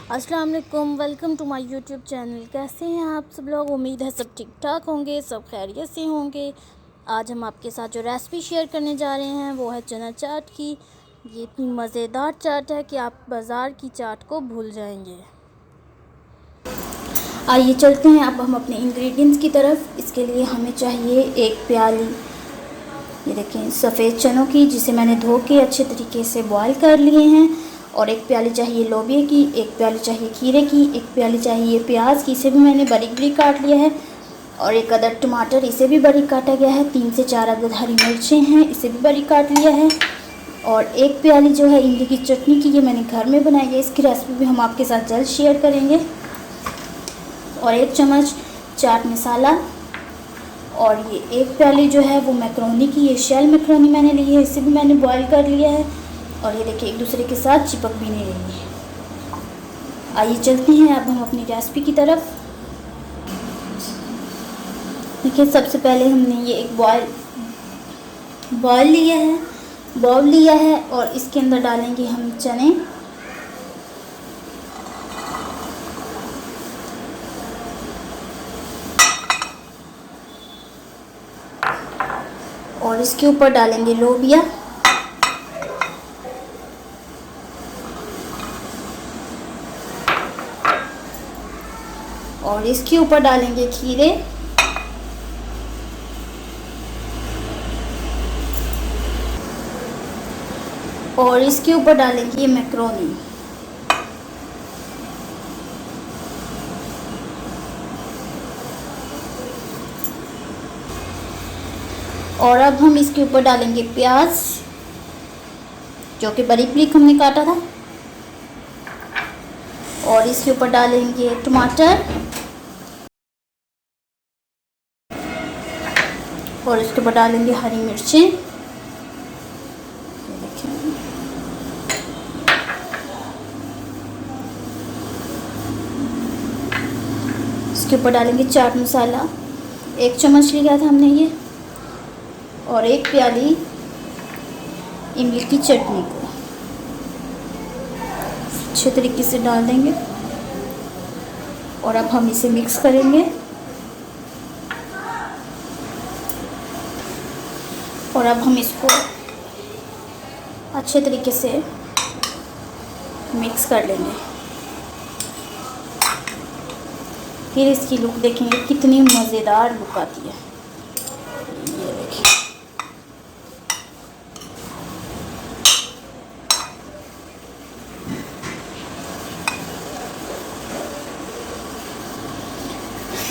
अस्सलाम वालेकुम, welcome to my YouTube channel. कैसे हैं आप सब लोग? उम्मीद है सब ठीक ठाक होंगे, सब खैरियत से होंगे। आज हम आपके साथ जो रेसिपी शेयर करने जा रहे हैं वो है चना चाट की। ये इतनी मज़ेदार चाट है कि आप बाज़ार की चाट को भूल जाएंगे। आइए चलते हैं अब हम अपने इंग्रेडिएंट्स की तरफ। इसके लिए हमें चाहिए एक प्याली, ये देखें, सफ़ेद चनों की, जिसे मैंने धो के अच्छे तरीके से बॉईल कर लिए हैं। और एक प्याली चाहिए लोबिया की, एक प्याली चाहिए खीरे की, एक प्याली चाहिए प्याज की, इसे भी मैंने बारीक बारीक काट लिया है। और एक अदद टमाटर, इसे भी बारीक काटा गया है। 3 से 4 अदद हरी मिर्चें हैं, इसे भी बारीक काट लिया है। और एक प्याली जो है इमली की चटनी की, ये मैंने घर में बनाई है। इसकी रेसिपी भी हम आपके साथ जल्द शेयर करेंगे। और 1 चम्मच चाट मसाला। और ये एक प्याली जो है वो मैक्रोनी की, ये शेल मैक्रोनी मैंने ली है, इसे भी मैंने बॉईल कर लिया है। और ये देखिए एक दूसरे के साथ चिपक भी नहीं रही है। आइए चलते हैं अब हम अपनी रेसिपी की तरफ। देखिए सबसे पहले हमने ये एक बाउल लिया है और इसके अंदर डालेंगे हम चने। और इसके ऊपर डालेंगे लोबिया। और इसके ऊपर डालेंगे खीरे। और इसके ऊपर डालेंगे ये मैक्रोनी। और अब हम इसके ऊपर डालेंगे प्याज, जो कि बारीक बारीक हमने काटा था। और इसके ऊपर डालेंगे टमाटर। और इसके ऊपर डालेंगे हरी मिर्चें। इसके ऊपर डालेंगे चाट मसाला, 1 चम्मच लिया था हमने ये। और एक प्याली इमली की चटनी को अच्छे तरीके से डाल देंगे। और अब हम इसे मिक्स करेंगे। और अब हम इसको अच्छे तरीके से मिक्स कर लेंगे। फिर इसकी लुक देखेंगे, कितनी मज़ेदार लुक आती है। ये देखिए,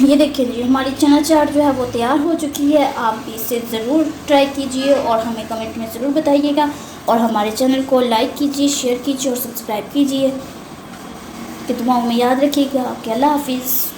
ये देखिए जी, हमारी चना चाट जो है वो तैयार हो चुकी है। आप भी इसे ज़रूर ट्राई कीजिए और हमें कमेंट में ज़रूर बताइएगा। और हमारे चैनल को लाइक कीजिए, शेयर कीजिए और सब्सक्राइब कीजिए। कि दुआओं में याद रखिएगा। ओके, अल्लाह हाफिज़।